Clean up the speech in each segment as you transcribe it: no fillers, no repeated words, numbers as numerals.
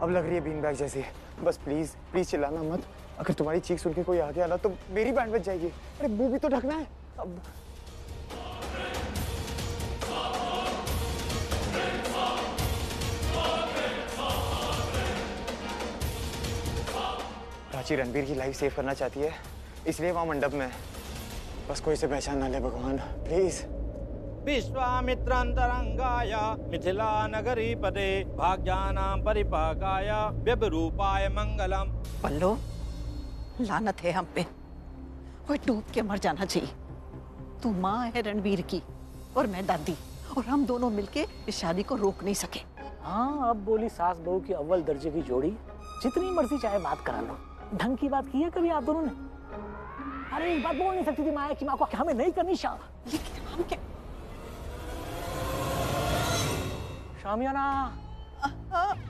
अब लग रही है बीन बैग जैसी। बस प्लीज प्लीज चिल्लाना मत। अगर तुम्हारी चीख सुन के कोई आगे आना तो मेरी बैंड बज जाएगी। अरे मुंह भी तो ढकना है। अब प्राची रणबीर की लाइफ सेव करना चाहती है, इसलिए वहां मंडप में। बस कोई से पहचान ना ले भगवान, प्लीज। विश्वामित्रांतरंगाय मिथिला नगरी पदे भाग्यानां परिपाकाय व्यवरूपाय मंगलम। पल्लो, लानत है हम पे, कोई डूब के मर जाना चाहिए। तू माँ है रणबीर की और मैं दादी, और हम दोनों मिलके इस शादी को रोक नहीं सके। हाँ, अब बोली सास बहू की अव्वल दर्जे की जोड़ी, जितनी मर्जी चाहे बात करा लो। ढंग की बात की है कभी आप दोनों ने? अरे एक बात बोल नहीं सकती थी माया की माँ को, हमें नहीं करनी लेकिन हम क्या? शामियाना,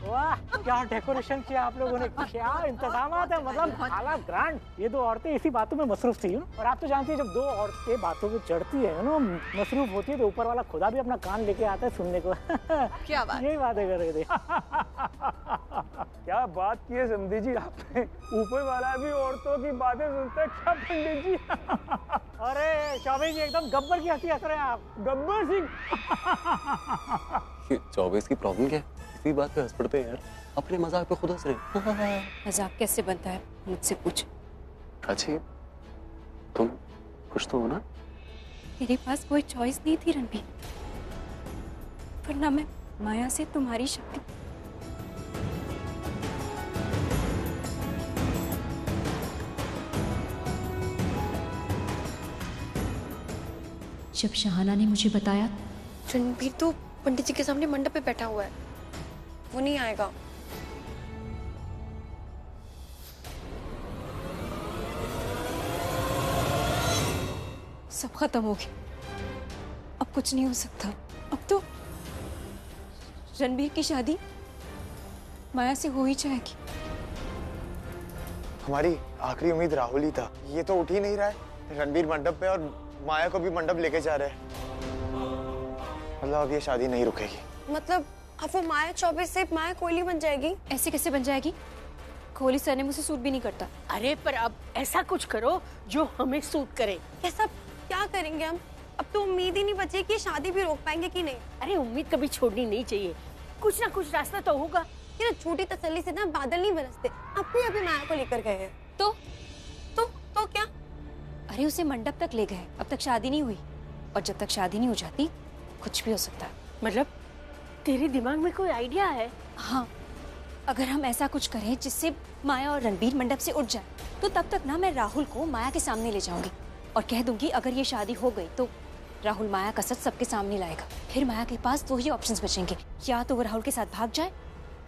वाह क्या डेकोरेशन किया आप लोगों ने, क्या इंतजामात है, मतलब आला ग्रांड। ये दो औरतें इसी बातों में मसरूफ थी। और आप तो जानती है जब दो औरतें बातों पे चढ़ती है ना, मसरूफ होती है, तो ऊपर वाला खुदा भी अपना कान लेके आता है सुनने को। क्या बात? यही बातें कर रहे थे। क्या बात की है समधी जी आपने, ऊपर वाला भी औरतों की बातें सुनता है क्या पंडित जी? अरे चौबे जी एकदम गब्बर की हंसी हंस रहे हैं आप। गब्बर सिंह। 24 की प्रॉब्लम क्या है? इसी बात पे हंस पड़ते हैं यार, अपने मजाक पे खुद हंस रहे। मजाक कैसे बनता है मुझसे पूछ। प्राची, तुम खुश तो हो ना? मेरे पास कोई चॉइस नहीं थी रणबीर, वरना मैं माया से तुम्हारी शादी। जब शहाना ने मुझे बताया, रणबीर तो पंडित जी के सामने मंडप पे बैठा हुआ है, वो नहीं आएगा। सब खत्म हो गया, अब कुछ नहीं हो सकता। अब तो रणबीर की शादी माया से हो ही जाएगी। हमारी आखिरी उम्मीद राहुल ही था, ये तो उठ ही नहीं रहा है। रणबीर मंडप पे और माया को भी मंडप लेके जा रहे हैं। मतलब अब ये शादी नहीं रुकेगी। मतलब अब वो माया चौबे से माया कोयली बन जाएगी? ऐसे कैसे बन जाएगी? कोहली सर ने मुझे सूट भी नहीं करता। अरे पर अब ऐसा कुछ करो जो हमें सूट करे। ये सब क्या करेंगे हम? अब तो उम्मीद ही नहीं बची कि शादी भी रोक पाएंगे कि नहीं। अरे उम्मीद कभी छोड़नी नहीं चाहिए, कुछ ना कुछ रास्ता तो होगा। ये ना छोटी तसल्ली से ना बादल नहीं बरसते। अभी अभी माया को लेकर गए हैं तो क्या? अरे उसे मंडप तक ले गए, अब तक शादी नहीं हुई, और जब तक शादी नहीं हो जाती कुछ भी हो सकता है। मतलब तेरे दिमाग में कोई आइडिया है? हाँ, अगर हम ऐसा कुछ करें जिससे माया और रणबीर मंडप से उठ जाए, तो तब तक ना मैं राहुल को माया के सामने ले जाऊंगी और कह दूंगी अगर ये शादी हो गई तो राहुल माया का सच सबके सामने लाएगा। फिर माया के पास दो ही ऑप्शंस बचेंगे, या तो वो राहुल के साथ भाग जाए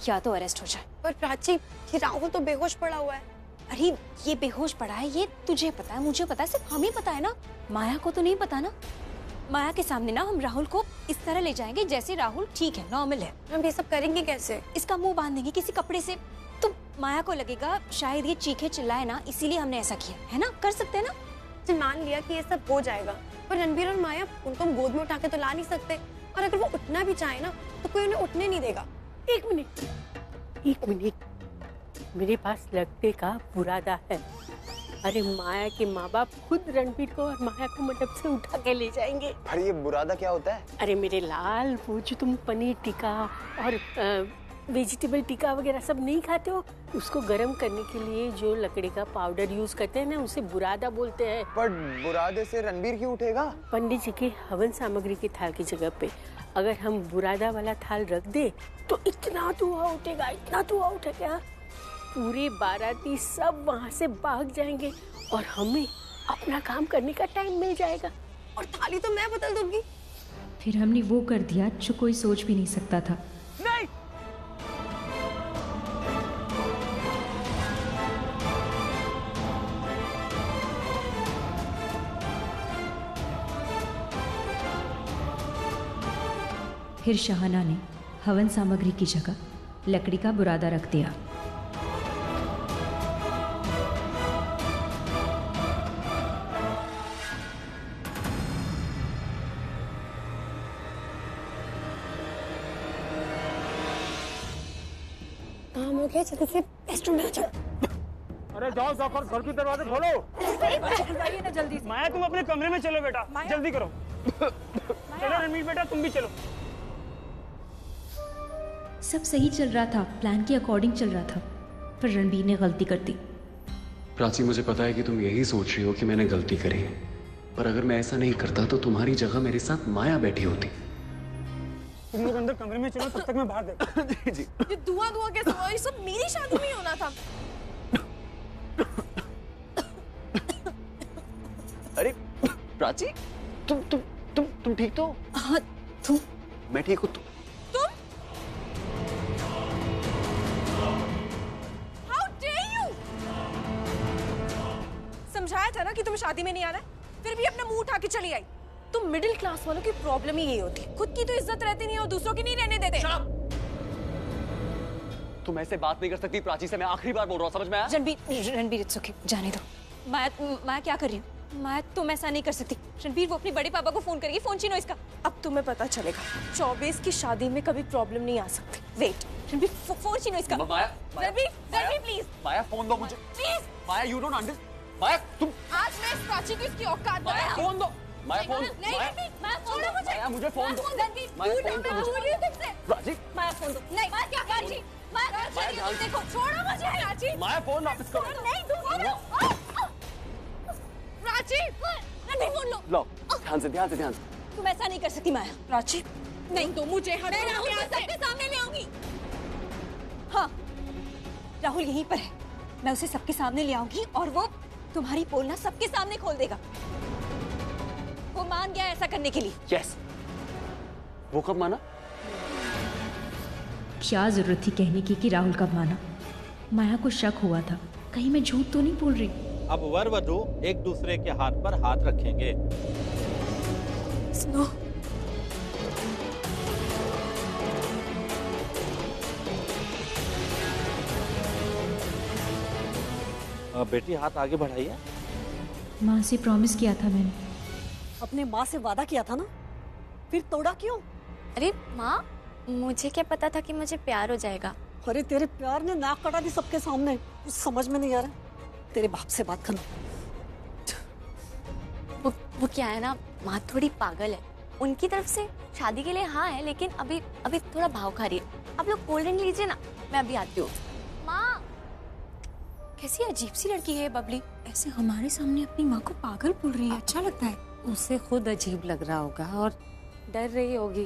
या तो अरेस्ट हो जाए। पर प्राची, ये राहुल तो बेहोश पड़ा हुआ है। अरे ये बेहोश पड़ा है ये तुझे पता है, मुझे पता है, सिर्फ हमें पता है ना, माया को तो नहीं पता ना। माया के सामने ना हम राहुल को इस तरह ले जाएंगे जैसे राहुल ठीक है, नॉर्मल है। हम ये सब करेंगे कैसे? इसका मुंह बांध देंगे किसी कपड़े से, तो माया को लगेगा शायद ये चीखे चिल्लाए ना, इसीलिए हमने ऐसा किया है ना। कर सकते हैं ना? तो मान लिया कि ये सब हो जाएगा, पर रणबीर और माया उनको हम गोद में उठा के तो ला नहीं सकते, और अगर वो उठना भी चाहे ना तो कोई उन्हें उठने नहीं देगा। एक मिनट, मेरे पास लड़के का बुरादा है। अरे माया के माँ बाप खुद रणबीर को और माया को मंडप से उठा के ले जाएंगे। पर ये बुरादा क्या होता है? अरे मेरे लाल, वो जो तुम पनीर टिक्का और वेजिटेबल टिक्का वगैरह सब नहीं खाते हो, उसको गर्म करने के लिए जो लकड़ी का पाउडर यूज करते हैं ना, उसे बुरादा बोलते हैं। पर बुरादे से रणबीर क्यों उठेगा? पंडित जी के हवन सामग्री के थाल की जगह पे अगर हम बुरादा वाला थाल रख दे तो इतना धुआं उठेगा, इतना धुआं उठेगा, पूरे बाराती सब वहाँ से भाग जाएंगे और हमें अपना काम करने का टाइम मिल जाएगा। और थाली तो मैं बदल दूंगी। फिर हमने वो कर दिया जो कोई सोच भी नहीं सकता था। नहीं, फिर शहाना ने हवन सामग्री की जगह लकड़ी का बुरादा रख दिया। काम हो गया, जल्दी से बेडरूम में आ जाओ। अरे जाओ जाकर घर की दरवाजे खोलो। जाइए ना जल्दी से। माया तुम अपने कमरे में चलो बेटा, जल्दी करो। चलो रणवीर बेटा तुम भी चलो। सब सही चल रहा था, प्लान के अकॉर्डिंग चल रहा था, पर रणबीर ने गलती कर दी। प्राची, मुझे पता है कि तुम यही सोच रही हो कि मैंने गलती करी है, पर अगर मैं ऐसा नहीं करता तो तुम्हारी जगह मेरे साथ माया बैठी होती। तुम लोग अंदर कमरे में चलो, तब तक मैं बाहर देखता हूं। जी जी। ये धुआं कैसे हुआ? ये सब मेरी शादी में ही होना था। अरे प्राची, तुम ठीक तो? हाँ तुम? मैं ठीक हूँ। समझाया था ना कि तुम्हें शादी में नहीं आना है, फिर भी अपना मुंह उठा के चली आई। तुम मिडिल क्लास वालों की प्रॉब्लम ही यही होती है, खुद की तो इज्जत रहती नहीं और दूसरों की नहीं रहने देते। तुम ऐसे बात नहीं कर सकती प्राची से, मैं आखिरी बार बोल रहा हूँ, समझ में आया? रणबीर इट्स ओके, जाने दो। माया क्या कर रही हूँ? माया तुम ऐसा नहीं कर सकती। रणबीर वो अपने बड़े पापा को फोन करेगी, फोन छीनो इसका। अब तुम्हें पता चलेगा, 24 की शादी में कभी प्रॉब्लम नहीं आ सकती। वेट रणबीर फोन छीनो इसका। रणबीर प्लीज। माया फोन दो मुझे please. Maya, you don't understand. Maya तुम, आज मैं इस प्राची को इसकी औकात माया फोन दो। माया फोन, नहीं रणबीर, माया फोन दो मुझे। माया मुझे फोन दो। रणबीर माया फोन दो मुझे। बोल रही हूं तुमसे। प्राची, माया फोन दो। नहीं माया क्या कर रही? माया देखो, छोड़ो मुझे। प्राची माया फोन वापस करो। नहीं दूंगा। प्राची रणबीर फोन लो। लो, ध्यान से। तुम ऐसा नहीं कर सकती माया। प्राची नहीं तो मुझे हट राहुल को सबके सामने ले आऊंगी। हाँ राहुल यहीं पर है, मैं उसे सबके सामने ले आऊंगी और वो तुम्हारी पोलना सबके सामने खोल देगा। वो मान गया ऐसा करने के लिए। यस। वो कब माना? क्या जरूरत थी कहने की कि राहुल कब माना? माया को शक हुआ था, कहीं मैं झूठ तो नहीं बोल रही। अब वर वधू एक दूसरे के हाथ पर हाथ रखेंगे। स्नो बेटी हाथ आगे बढ़ाइए। माँ से प्रॉमिस किया था मैंने। अपने माँ से वादा किया था ना, फिर तोड़ा क्यों? अरे माँ, मुझे क्या पता था कि मुझे प्यार हो जाएगा। अरे तेरे प्यार ने नाक कटा दी सबके सामने, कुछ समझ में नहीं आ रहा। तेरे बाप से बात करना। वो क्या है ना, माँ थोड़ी पागल है। उनकी तरफ से शादी के लिए हाँ है, लेकिन अभी थोड़ा भाव खा रही है। आप लोग कोल्ड ड्रिंक लीजिए ना, मैं अभी आती हूँ। माँ कैसी अजीब सी लड़की है बबली, ऐसे हमारे सामने अपनी माँ को पागल बोल रही है। अच्छा लगता है? उसे खुद अजीब लग रहा होगा और डर रही होगी,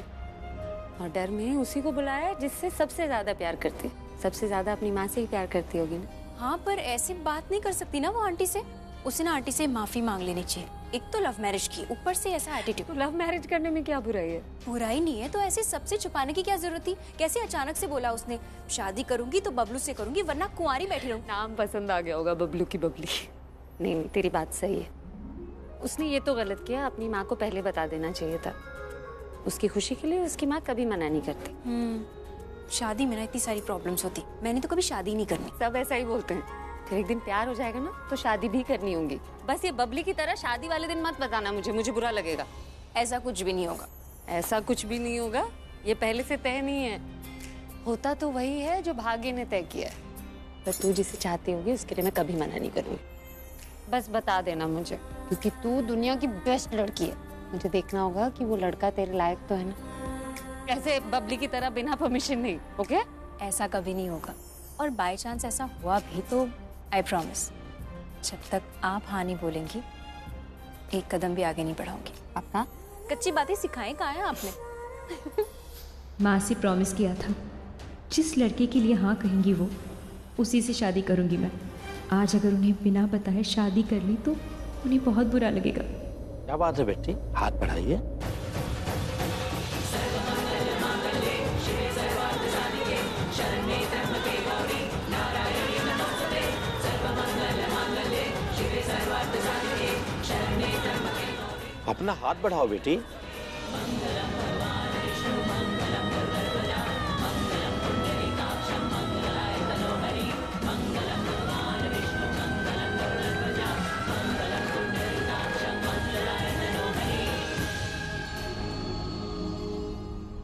और डर में उसी को बुलाया जिससे सबसे ज्यादा प्यार करती, सबसे ज्यादा अपनी माँ से ही प्यार करती होगी ना। हाँ पर ऐसी बात नहीं कर सकती ना वो आंटी से। उसे ना आंटी से माफी मांग लेनी चाहिए। एक तो लव मैरिज की, ऊपर से ऐसा एटीट्यूड। तो लव मैरिज करने में क्या बुराई है? बुराई नहीं है तो ऐसे सबसे छुपाने की क्या जरूरत थी? कैसे अचानक से बोला उसने शादी करूंगी तो बबलू से करूंगी, वरना कुंवारी बैठी रहूं। नाम पसंद आ गया होगा बबलू की बबली। नहीं तेरी बात सही है, उसने ये तो गलत किया, अपनी माँ को पहले बता देना चाहिए था। उसकी खुशी के लिए उसकी माँ कभी मना नहीं करती। शादी में ना इतनी सारी प्रॉब्लम्स होती, मैंने तो कभी शादी नहीं करनी। सब ऐसा ही बोलते हैं, फिर एक दिन प्यार हो जाएगा ना तो शादी भी करनी होगी। बस ये बबली की तरह शादी वाले दिन मत बताना मुझे बुरा लगेगा। ऐसा कुछ भी नहीं होगा। ऐसा कुछ भी नहीं होगा, ये पहले से तय नहीं है। होता तो वही है जो भाग्य ने तय किया है। पर तू जिसे चाहती होगी उसके लिए मैं कभी मना नहीं करूंगी। बस बता देना मुझे, क्योंकि तू दुनिया की बेस्ट लड़की है। मुझे देखना होगा कि वो लड़का तेरे लायक तो है ना, कैसे बबली की तरह बिना परमिशन नहीं। ओके? ऐसा कभी नहीं होगा, और बाय चांस ऐसा हुआ भी तो आई प्रॉमिस, जब तक आप हाँ नहीं बोलेंगी एक कदम भी आगे नहीं बढ़ाऊंगी। पक्का? कच्ची बातें सिखाएं कहाँ हैं आपने? माँ से प्रॉमिस किया था, जिस लड़के के लिए हाँ कहेंगी वो उसी से शादी करूंगी मैं। आज अगर उन्हें बिना बताए शादी कर ली तो उन्हें बहुत बुरा लगेगा। क्या बात है बेटी, हाथ बढ़ाइए। अपना हाथ बढ़ाओ बेटी।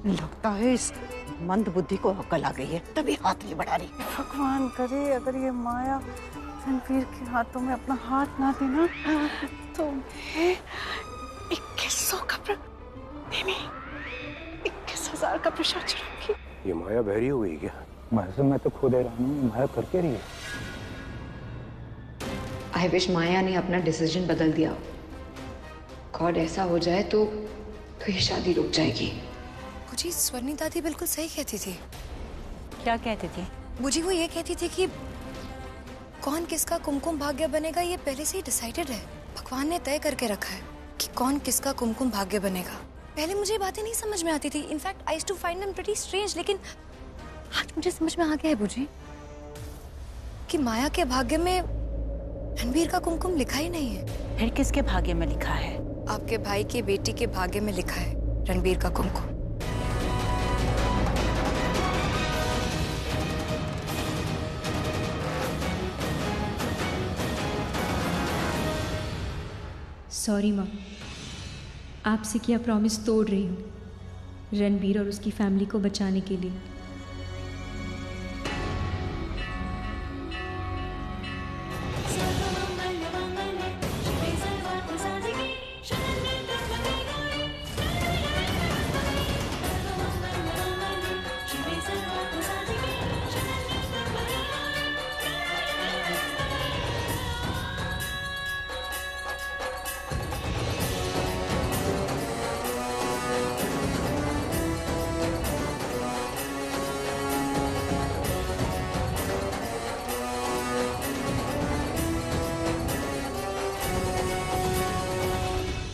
लगता है इस मंद बुद्धि को अक्ल आ गई है, तभी हाथ नहीं बढ़ा रही। भगवान करे अगर ये माया रणवीर के हाथों में अपना हाथ ना देना तो मैं 2100 का 21,000 का प्रसाद चढ़ाऊंगी। ये माया बहरी हो गई क्या? मैं तो खुद हैरान हूँ, माया करके रही है। आई विश माया ने अपना डिसीजन बदल दिया। गॉड ऐसा हो जाए तो ये शादी रुक जाएगी। मुझे स्वर्णी दादी बिल्कुल सही कहती थी। क्या कहती थी? मुझे वो ये कहती थी कि कौन किसका कुमकुम भाग्य बनेगा ये पहले से ही डिसाइडेड है। भगवान ने तय करके रखा है कि कौन किसका कुमकुम भाग्य बनेगा। पहले मुझे बातें नहीं समझ में आती थी। In fact I used to find them pretty strange, लेकिन आज मुझे समझ में आ गया है बुझी कि माया के भाग्य में रणवीर का कुमकुम लिखा ही नहीं है। फिर किसके भाग्य में लिखा है? आपके भाई की बेटी के भाग्य में लिखा है रणवीर का कुमकुम। सॉरी माँ, आपसे किया प्रॉमिस तोड़ रही हूँ रणबीर और उसकी फैमिली को बचाने के लिए।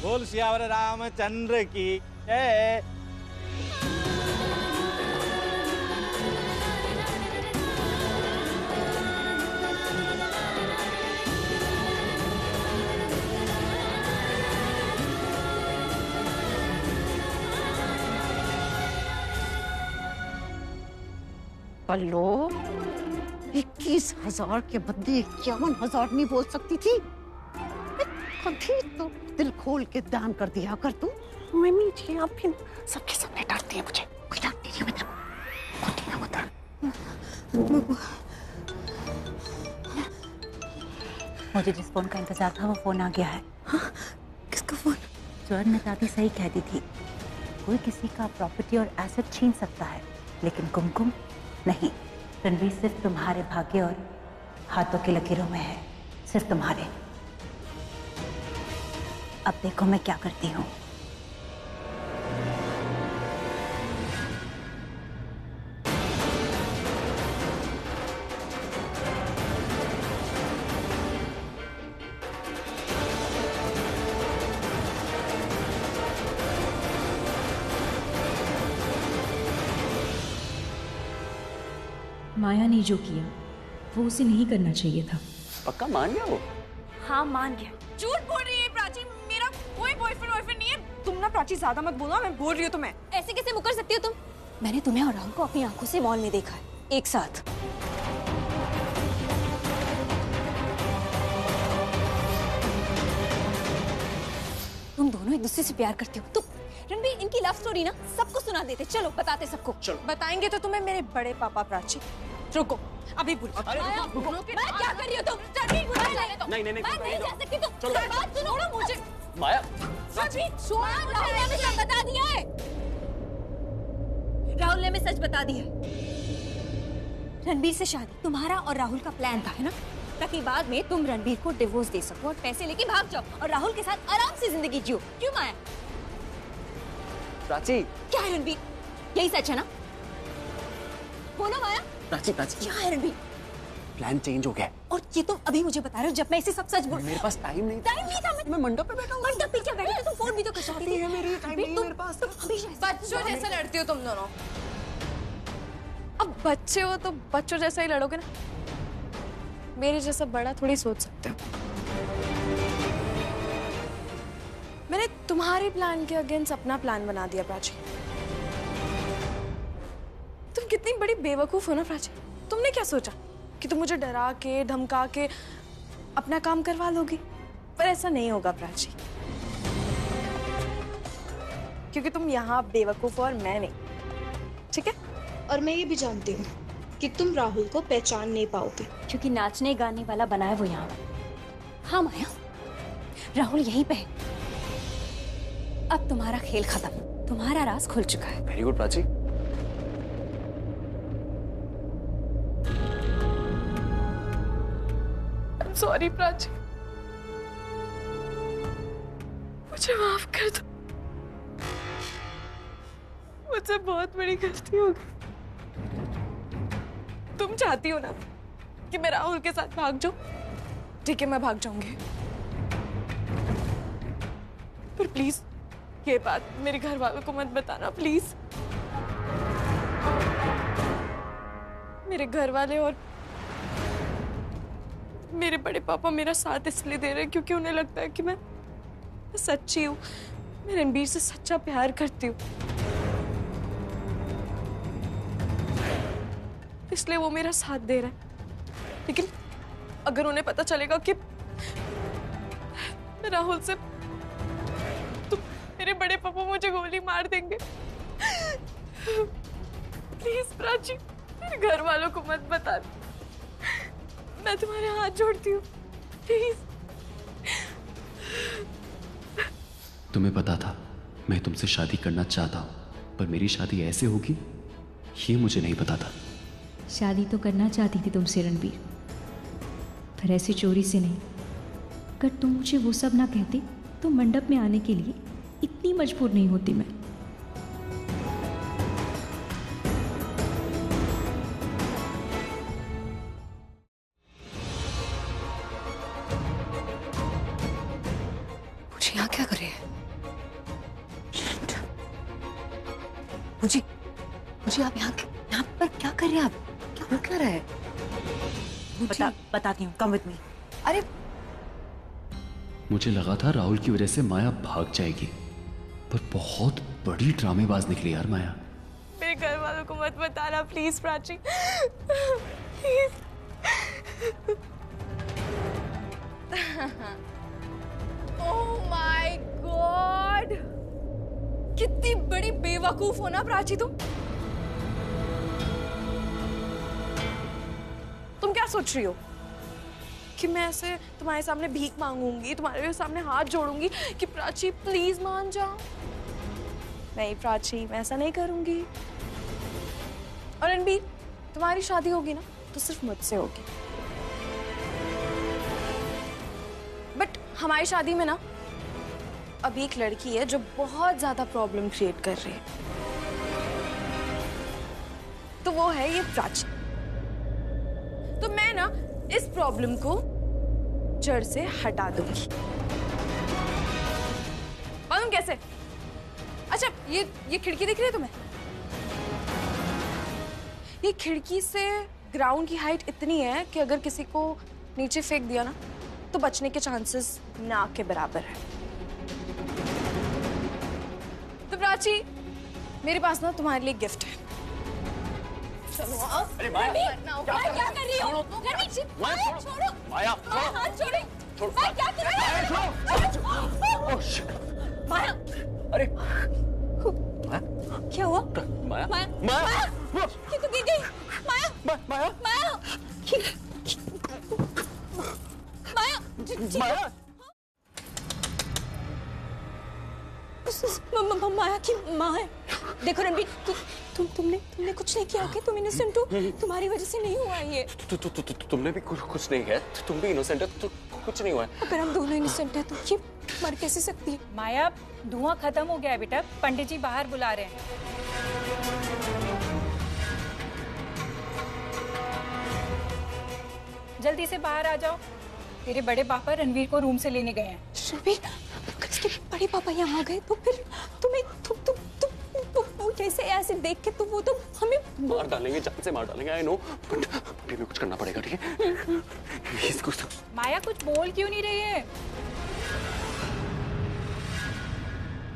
बोल सियावर रामचंद्र की जय। पल्लो, 21,000 के बदले 51,000 नहीं बोल सकती थी? कभी तो दिल खोल के दान कर दिया कर तू। मम्मी जी आप फिर सबके सामने डांटती है मुझे। कोई डांटती नहीं मतलब। मुझे जिस फोन का इंतजार था वो फोन आ गया है। हाँ? किसका फोन? स्वर्ण दादी सही कहती थी, कोई किसी का प्रॉपर्टी और एसेट छीन सकता है लेकिन कुमकुम नहीं। रणवीर सिर्फ तुम्हारे भाग्य और हाथों की लकीरों में है, सिर्फ तुम्हारे। अब देखो मैं क्या करती हूँ। माया ने जो किया वो उसे नहीं करना चाहिए था। पक्का मान गया वो? हाँ मान गया। झूठ बोल रही है प्राची, मेरा कोई बॉयफ्रेंड नहीं है। तुम ना प्राची ज्यादा मत बोलो, मैं बोल रही हूँ तुम्हें। ऐसे कैसे मुकर सकती हो तुम? मैंने तुम्हें और राहुल को अपनी आंखों से मॉल में देखा है, एक साथ। तुम दोनों एक दूसरे से प्यार करते हो। तो रणबीर, इनकी लव स्टोरी ना सबको सुना देते। चलो बताते सबको। चलो बताएंगे तो तुम्हें मेरे बड़े पापा प्राची। रुको अभी बोलो। मैं क्या कर रही हो तुम? नहीं मैं नहीं जा सकती तुम। बात सुनो मुझे। माया, राहुल ने हमें सब बता दिया है। राहुल ने हमें सच बता दिया है। रणबीर से शादी तुम्हारा और राहुल का प्लान था, है ना? ताकि बाद में तुम रणबीर को डिवोर्स दे सको और पैसे लेके भाग जाओ और राहुल के साथ आराम से जिंदगी जियो। क्यों माया? प्राची। क्या है रणबीर? यही सच है ना? बोलो माया। प्राची, प्राची। क्या है रणबीर? प्लान चेंज हो गया। और ये तुम अभी मुझे बता रहे हो जब मैं इसे सब सच बोल। मेरे पास टाइम नहीं था। टाइम नहीं था। मैं मंडप पे बैठा हूँ। मंडप पे क्या बैठे थे? तुम फोन भी तो कर सकती थी। मेरी टाइम नहीं है मेरे पास। बच्चों जैसा लड़ती हो तुम दोनों। अब बच्चे हो तो बच्चों जैसा ही लड़ोगे ना। मेरे जैसा बड़ा थोड़ी सोच सकते हो। मैंने तुम्हारे प्लान के अगेंस्ट अपना प्लान बना दिया प्राची। तुम कितनी बड़ी बेवकूफ हो ना प्राची। तुमने क्या सोचा कि तुम मुझे डरा के धमका के अपना काम करवा लोगी? पर ऐसा नहीं होगा प्राची, क्योंकि तुम यहाँ बेवकूफ हो और मैं नहीं। ठीक है? और मैं ये भी जानती हूँ कि तुम राहुल को पहचान नहीं पाओगे, क्योंकि नाचने गाने वाला बनाया वो यहाँ। हाँ माया, राहुल यहीं पे है। अब तुम्हारा खेल खत्म, तुम्हारा राज खुल चुका है। Very good Prachi. Sorry Prachi, मुझे माफ कर दो, मुझसे बहुत बड़ी गलती हो गई। तुम चाहती हो ना कि मैं राहुल के साथ भाग जाऊं? ठीक है, मैं भाग जाऊंगी, पर प्लीज ये बात मेरे घर वालों को मत बताना, प्लीज। मेरे घर वाले और मेरे बड़े पापा मेरा साथ इसलिए दे रहे हैं क्योंकि उन्हें लगता है कि मैं सच्ची हूँ, मैं रणबीर से सच्चा प्यार करती हूँ, इसलिए वो मेरा साथ दे रहा है। लेकिन अगर उन्हें पता चलेगा कि मैं राहुल से, तो मेरे बड़े पापा मुझे गोली मार देंगे। प्लीज प्राची, मेरे घर वालों को मत बता, मैं तुम्हारे हाथ जोड़ती हूँ, प्लीज। तुम्हें पता था मैं तुमसे शादी करना चाहता हूँ, पर मेरी शादी ऐसे होगी ये मुझे नहीं पता था। शादी तो करना चाहती थी तुमसे रणबीर, पर ऐसे चोरी से नहीं। अगर तुम मुझे वो सब ना कहते तो मंडप में आने के लिए इतनी मजबूर नहीं होती मैं। मुझे यहाँ क्या कर रहे हैं? मुझे आप यहाँ पर क्या कर रहे हैं? आप क्या हो क्या रहा है? बताती हूँ, कम विद मी। अरे मुझे लगा था राहुल की वजह से माया भाग जाएगी, पर बहुत बड़ी ड्रामेबाज निकली यार माया। मेरे घर वालों को मत बताना please Prachi, please. Oh my God, कितनी बड़ी बेवकूफ हो ना प्राची तुम क्या सोच रही हो कि मैं ऐसे तुम्हारे सामने भीख मांगूंगी, तुम्हारे सामने हाथ जोड़ूंगी कि प्राची प्लीज मान जाओ? नहीं प्राची, मैं ऐसा नहीं करूंगी। और रणबीर, तुम्हारी शादी होगी ना तो सिर्फ मुझसे होगी, बट हमारी शादी में ना अभी एक लड़की है जो बहुत ज्यादा प्रॉब्लम क्रिएट कर रही है, तो वो है ये प्राची। तो मैं ना इस प्रॉब्लम को जड़ से हटा दूंगी। मालूम कैसे? अच्छा, ये खिड़की दिख रही है तुम्हें? ये खिड़की से ग्राउंड की हाइट इतनी है कि अगर किसी को नीचे फेंक दिया ना तो बचने के चांसेस ना के बराबर है। तो प्राची, मेरे पास ना तुम्हारे लिए गिफ्ट है। चलो आओ। अरे माया, क्या कर रही हो? रणबीर जी, माया छोड़ो। माया, हाथ छोड़ो। माया क्या कर रही हो? माया, अरे क्या हुआ? माया, माया, माया, ये तो गिर गई। माया, माया, माया, माया, माया की माँ है। देखो रणबीर, तुमने कुछ नहीं किया, ओके? तुम इनोसेंट हो, तुम्हारी वजह से नहीं हुआ ये। तुमने भी कुछ नहीं किया, तुम भी इनोसेंट हो, तो कुछ नहीं हुआ है। अगर हम दोनों इनोसेंट हैं तो ये मर कैसे सकती है? माया, धुआं खत्म हो गया है बेटा, पंडित जी बाहर बुला रहे हैं। जल्दी से बाहर आ जाओ, तेरे बड़े पापा रणवीर को रूम से लेने गए हैं। रणवीर, अगर इसके बड़े पापा यहाँ आ गए तो फिर तुम्हें कैसे ऐसे देख के तो वो तो हमें मार डालेंगे, जान से मार डालेंगे। आई नो, बट अभी भी कुछ करना पड़ेगा, ठीक है? माया कुछ बोल क्यों नहीं रही है?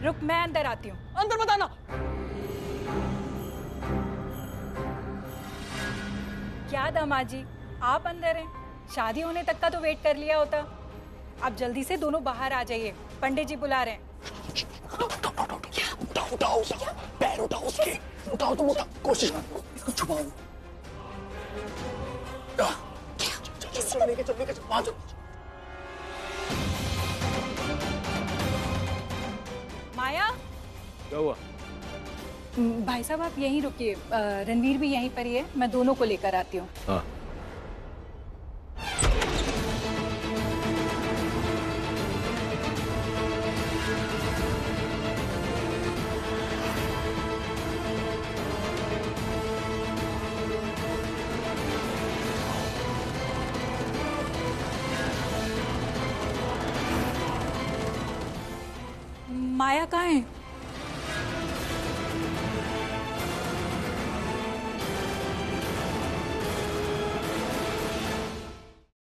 रुक, मैं अंदर आती हूँ। अंदर मत आना। क्या दामाद जी, आप अंदर हैं? शादी होने तक का तो वेट कर लिया होता। आप जल्दी से दोनों बाहर आ जाइए, पंडित जी बुला रहे हैं। उठाओ, पैर उठाओ उसके, उठाओ, तुम उठाओ, कोशिश करो। को छुपाऊं? चल लेके चल वहां चल। माया, क्या हुआ? भाई साहब आप यहीं रुकिए, रणवीर भी यहीं पर ही है, मैं दोनों को लेकर आती हूँ। हाँ। माया कहाँ है?